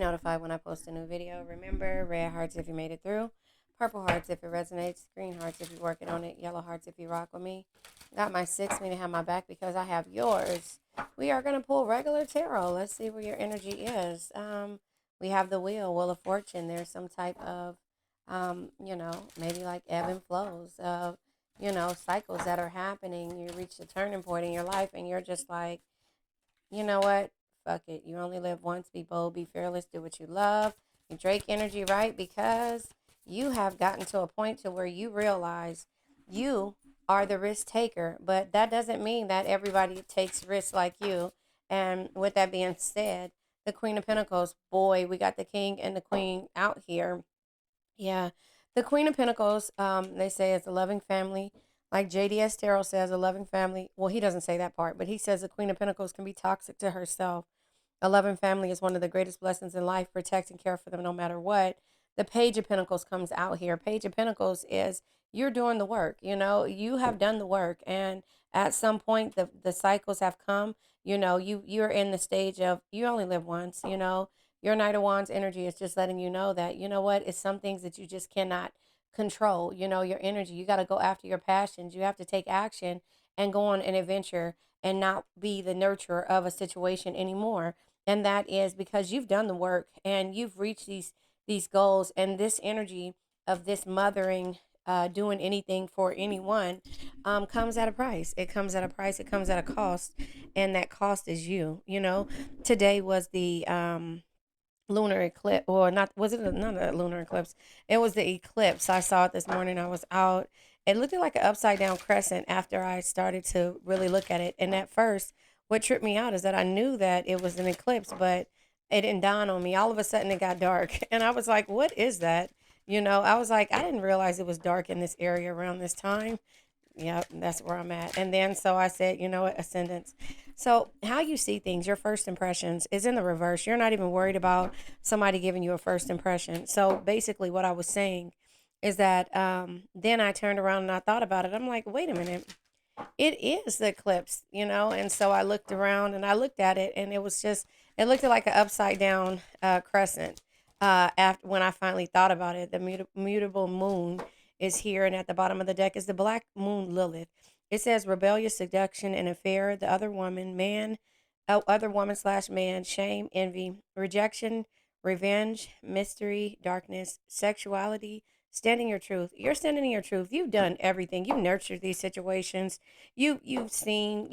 Notified when I post a new video. Remember, red hearts if you made it through, purple hearts if it resonates, green hearts if you're working on it, yellow hearts if you rock with me. Got my six, meaning have my back because I have yours. We are going to pull regular tarot. Let's see where your energy is. We have the wheel of fortune. There's some type of, maybe like ebb and flows of, cycles that are happening. You reach a turning point in your life and you're just like, you know what? Fuck it. You only live once. Be bold, be fearless, do what you love. You Drake energy, right? Because you have gotten to a point to where you realize you are the risk taker, but that doesn't mean that everybody takes risks like you. And with that being said, the Queen of Pentacles, boy, we got the King and the Queen out here. Yeah. The Queen of Pentacles, they say it's a loving family. Like JDS Tarot says, a loving family. Well, he doesn't say that part, but he says the Queen of Pentacles can be toxic to herself. A loving family is one of the greatest blessings in life. Protect and care for them no matter what. The Page of Pentacles comes out here. Page of Pentacles is you're doing the work. You have done the work. And at some point, the cycles have come. You're in the stage of you only live once, your Knight of Wands energy is just letting you know that, you know what, it's some things that you just cannot control, your energy. You got to go after your passions. You have to take action and go on an adventure and not be the nurturer of a situation anymore. And that is because you've done the work and you've reached these goals, and this energy of this mothering, doing anything for anyone, comes at a price. It comes at a price. It comes at a cost, and that cost is you. Today was the lunar eclipse, or not, was it not a lunar eclipse, it was the eclipse. I saw it this morning. I was out. It looked like an upside down crescent after I started to really look at it. And at first, what tripped me out is that I knew that it was an eclipse, but it didn't dawn on me. All of a sudden it got dark and I was like, what is that? I was like, I didn't realize it was dark in this area around this time. Yep, that's where I'm at. And then so I said, you know what, ascendants. So how you see things, your first impressions is in the reverse. You're not even worried about somebody giving you a first impression. So basically what I was saying is that then I turned around and I thought about it. I'm like, wait a minute. It is the eclipse, and so I looked around and I looked at it and it looked like an upside down crescent. After when I finally thought about it, the mutable moon is here, and at the bottom of the deck is the black moon Lilith. It says rebellious seduction and affair, the other woman, man, other woman slash man, shame, envy, rejection, revenge, mystery, darkness, sexuality, standing your truth. You're standing in your truth. You've done everything. You nurtured these situations. You've seen,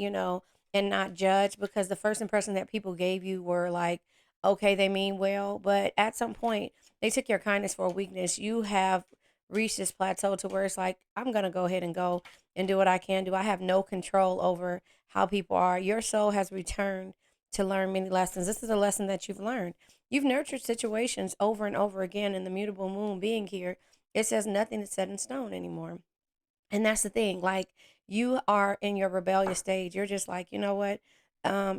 and not judge, because the first impression that people gave you were like, okay, they mean well, but at some point they took your kindness for a weakness. You have reached this plateau to where it's like, I'm gonna go ahead and go and do what I can do. I have no control over how people are. Your soul has returned to learn many lessons. This is a lesson that you've learned. You've nurtured situations over and over again, in the mutable moon being here, it says nothing is set in stone anymore. And that's the thing. Like, you are in your rebellious stage. You're just like, you know what?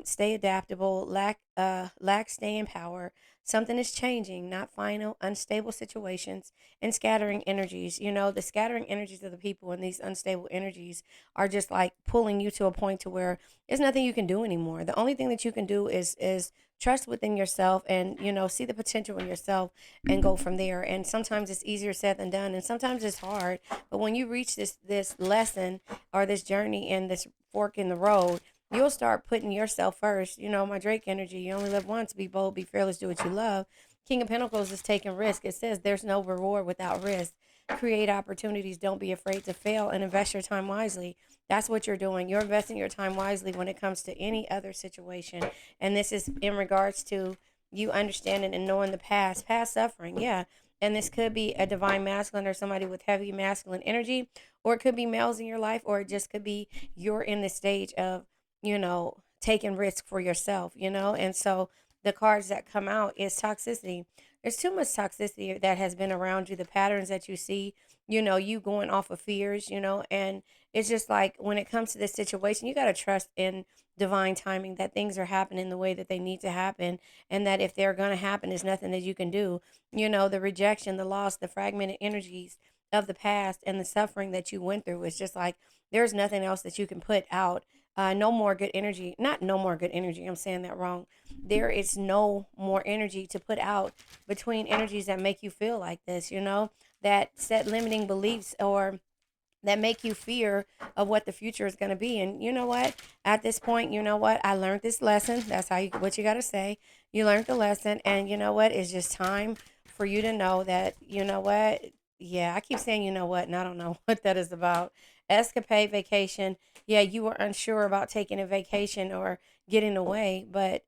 Stay adaptable, lack staying power. Something is changing, not final, unstable situations and scattering energies. The scattering energies of the people and these unstable energies are just like pulling you to a point to where there's nothing you can do anymore. The only thing that you can do is trust within yourself and see the potential in yourself and go from there. And sometimes it's easier said than done, and sometimes it's hard. But when you reach this lesson or this journey and this fork in the road, you'll start putting yourself first. My Drake energy, you only live once. Be bold, be fearless, do what you love. King of Pentacles is taking risk. It says there's no reward without risk. Create opportunities. Don't be afraid to fail, and invest your time wisely. That's what you're doing. You're investing your time wisely when it comes to any other situation. And this is in regards to you understanding and knowing the past suffering. Yeah. And this could be a divine masculine or somebody with heavy masculine energy, or it could be males in your life, or it just could be you're in the stage of, taking risk for yourself, and so the cards that come out is toxicity. There's too much toxicity that has been around you, the patterns that you see, you going off of fears, and it's just like when it comes to this situation, you got to trust in divine timing that things are happening the way that they need to happen, and that if they're going to happen, there's nothing that you can do. The rejection, the loss, the fragmented energies of the past and the suffering that you went through is just like there's nothing else that you can put out No more good energy. Not no more good energy. I'm saying that wrong. There is no more energy to put out between energies that make you feel like this, that set limiting beliefs or that make you fear of what the future is going to be. And you know what? At this point, you know what? I learned this lesson. That's what you got to say. You learned the lesson. And you know what? It's just time for you to know that, you know what? Yeah, I keep saying, you know what? And I don't know what that is about. Escapade vacation. Yeah, you were unsure about taking a vacation or getting away, but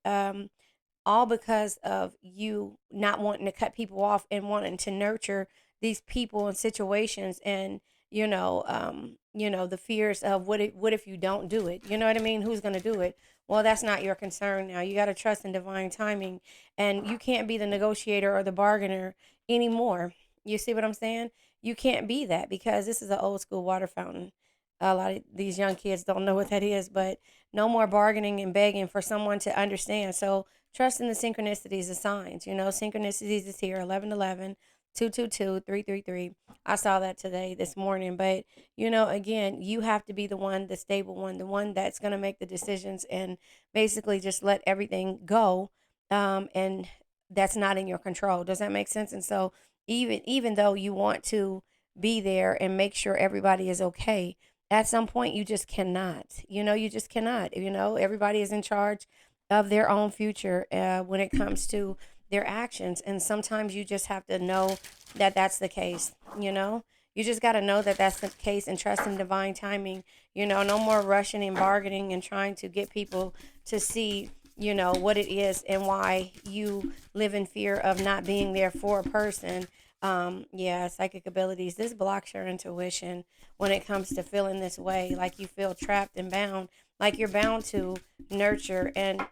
all because of you not wanting to cut people off and wanting to nurture these people and situations and the fears of what if you don't do it, you know what I mean, who's going to do it. Well, that's not your concern. Now you got to trust in divine timing, and you can't be the negotiator or the bargainer anymore. You see what I'm saying? You can't be that because this is an old school water fountain. A lot of these young kids don't know what that is, but no more bargaining and begging for someone to understand. So trust in the synchronicities, the signs. Synchronicities is here. 1111, 222, 333. I saw that today, this morning. But, again, you have to be the one, the stable one, the one that's going to make the decisions and basically just let everything go. And that's not in your control. Does that make sense? And so even though you want to be there and make sure everybody is okay, at some point you just cannot. You just cannot. Everybody is in charge of their own future when it comes to their actions. And sometimes you just have to know that that's the case. You just got to know that that's the case and trust in divine timing. No more rushing and bargaining and trying to get people to see, what it is and why you live in fear of not being there for a person. Yeah, psychic abilities. This blocks your intuition when it comes to feeling this way, like you feel trapped and bound, like you're bound to nurture. And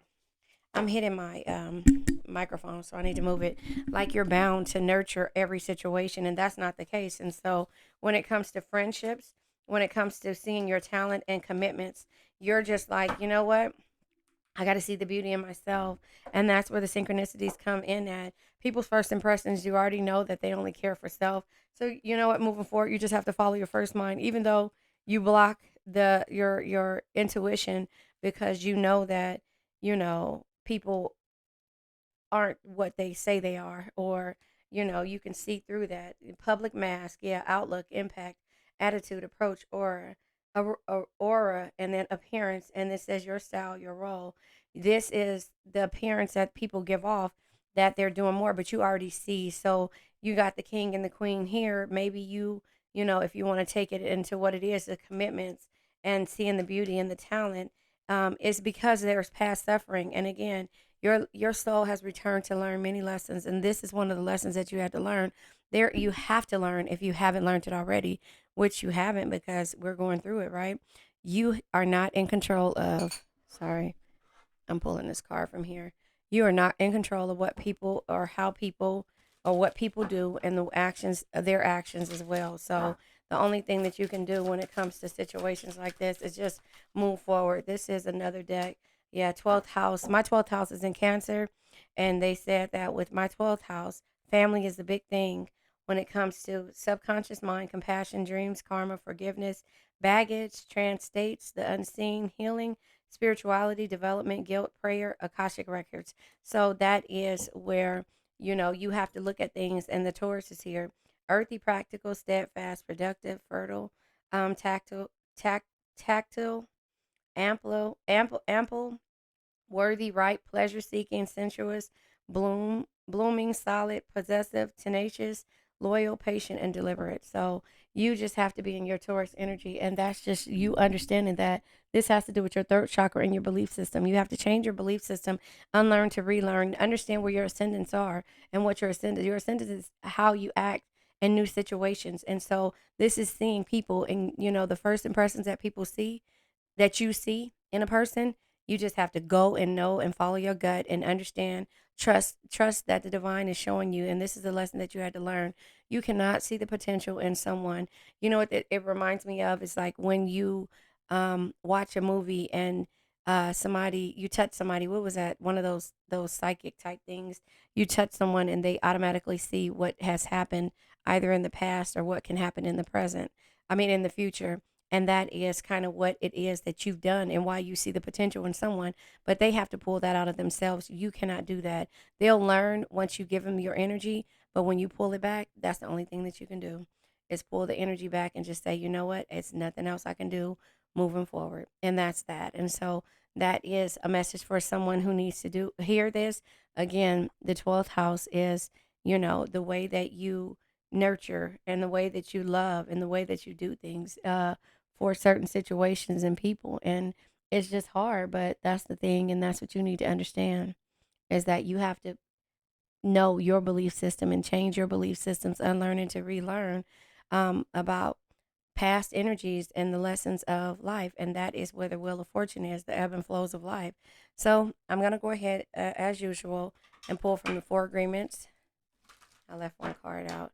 I'm hitting my microphone, so I need to move it. Like you're bound to nurture every situation, and that's not the case. And so, when it comes to friendships, when it comes to seeing your talent and commitments, you're just like, you know what? I got to see the beauty in myself. And that's where the synchronicities come in at. People's first impressions, you already know that they only care for self. So, you know what, moving forward, you just have to follow your first mind, even though you block your intuition because you know that, people aren't what they say they are, or you can see through that public mask. Yeah, outlook, impact, attitude, approach, aura, and then appearance. And this says your style, your role. This is the appearance that people give off that they're doing more, but you already see. So you got the king and the queen here. Maybe if you want to take it into what it is, the commitments and seeing the beauty and the talent, is because there's past suffering. And again, your soul has returned to learn many lessons, and this is one of the lessons that you had to learn. There, you have to learn if you haven't learned it already, which you haven't because we're going through it, right? You are not in control of. Sorry, I'm pulling this card from here. You are not in control of what people or how people or what people do and the actions, their actions as well. So the only thing that you can do when it comes to situations like this is just move forward. This is another deck. Yeah, 12th house. My 12th house is in Cancer. And they said that with my 12th house, family is the big thing when it comes to subconscious mind, compassion, dreams, karma, forgiveness, baggage, trance states, the unseen, healing, spirituality, development, guilt, prayer, Akashic records. So that is where, you have to look at things. And the Taurus is here. Earthy, practical, steadfast, productive, fertile, tactile, tactile, ample, worthy, ripe, pleasure seeking, sensuous, blooming, solid, possessive, tenacious, loyal, patient, and deliberate. So you just have to be in your Taurus energy. And that's just you understanding that this has to do with your third chakra and your belief system. You have to change your belief system, unlearn to relearn, understand where your ascendants are and what your ascendant is how you act in new situations. And so this is seeing people and, the first impressions that people see that you see in a person, you just have to go and know and follow your gut and understand, trust that the divine is showing you. And this is a lesson that you had to learn. You cannot see the potential in someone. You know what it reminds me of? It's like when you watch a movie and somebody you touch somebody. What was that? One of those psychic type things. You touch someone and they automatically see what has happened either in the past or what can happen in the present. I mean, in the future. And that is kind of what it is that you've done and why you see the potential in someone, but they have to pull that out of themselves. You cannot do that. They'll learn once you give them your energy, but when you pull it back, that's the only thing that you can do is pull the energy back and just say, you know what, it's nothing else I can do moving forward. And that's that. And so that is a message for someone who needs to hear this. Again, the 12th house is, the way that you nurture and the way that you love and the way that you do things for certain situations and people. And it's just hard, but that's the thing. And that's what you need to understand is that you have to know your belief system and change your belief systems, unlearn and to relearn about past energies and the lessons of life. And that is where the wheel of fortune is, the ebb and flows of life. So I'm going to go ahead, as usual, and pull from the four agreements. I left one card out.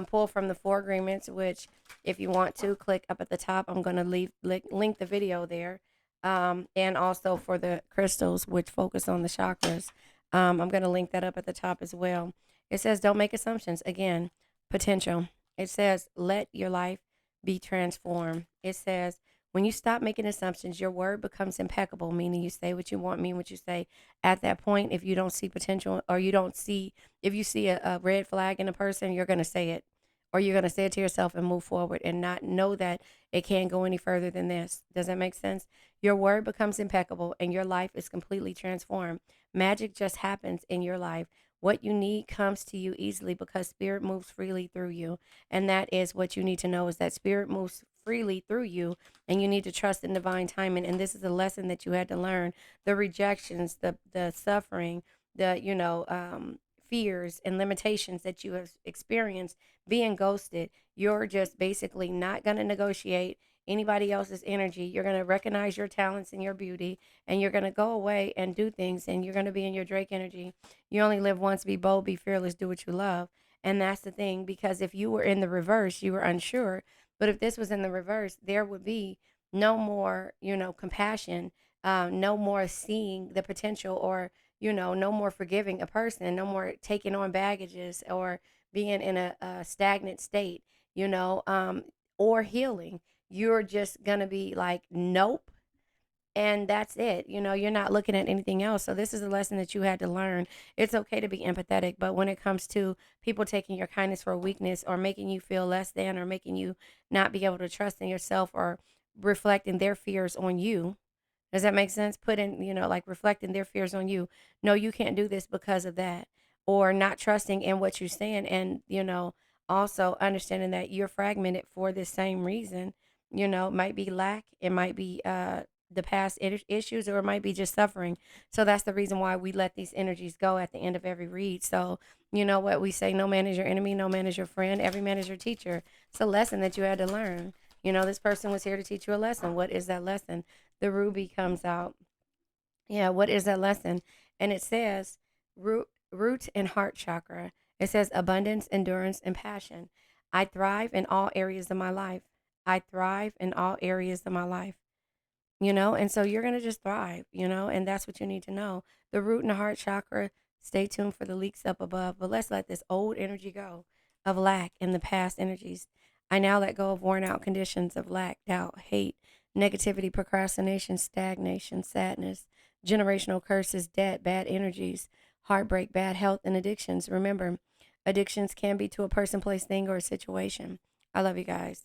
Pull from the four agreements, which if you want to click up at the top, I'm going to link the video there. And also for the crystals, which focus on the chakras. I'm going to link that up at the top as well. It says, don't make assumptions. Again, potential. It says, let your life be transformed. It says, when you stop making assumptions, your word becomes impeccable, meaning you say what you want, mean what you say. At that point, if you don't see potential or if you see a red flag in a person, you're going to say it, or you're going to say it to yourself and move forward and not know that it can't go any further than this. Does that make sense? Your word becomes impeccable and your life is completely transformed. Magic just happens in your life. What you need comes to you easily because spirit moves freely through you. And that is what you need to know, is that spirit moves freely through you, and you need to trust in divine timing. And this is a lesson that you had to learn. The rejections, the suffering, the fears and limitations that you have experienced being ghosted. You're just basically not going to negotiate anybody else's energy. You're going to recognize your talents and your beauty, and you're going to go away and do things, and you're going to be in your Drake energy. You only live once. Be bold, be fearless, do what you love. And that's the thing, because if you were in the reverse, you were unsure. But if this was in the reverse, there would be no more, compassion, no more seeing the potential, or, no more forgiving a person, no more taking on baggages or being in a stagnant state, or healing. You're just going to be like, nope, and that's it. You're not looking at anything else. So this is a lesson that you had to learn. It's okay to be empathetic, but when it comes to people taking your kindness for a weakness, or making you feel less than, or making you not be able to trust in yourself, or reflecting their fears on you, does that make sense? Put in, like reflecting their fears on you. No, you can't do this because of that. Or not trusting in what you're saying. And, also understanding that you're fragmented for this same reason. It might be lack, it might be the past issues, or it might be just suffering. So that's the reason why we let these energies go at the end of every read. So, you know what we say, no man is your enemy, no man is your friend, every man is your teacher. It's a lesson that you had to learn. This person was here to teach you a lesson. What is that lesson? The ruby comes out. Yeah, what is that lesson? And it says root and heart chakra. It says abundance, endurance, and passion. I thrive in all areas of my life. I thrive in all areas of my life. And so you're going to just thrive, and that's what you need to know. The root and the heart chakra, stay tuned for the leaks up above, but let's let this old energy go of lack and the past energies. I now let go of worn out conditions of lack, doubt, hate, negativity, procrastination, stagnation, sadness, generational curses, debt, bad energies, heartbreak, bad health, and addictions. Remember, addictions can be to a person, place, thing, or a situation. I love you guys.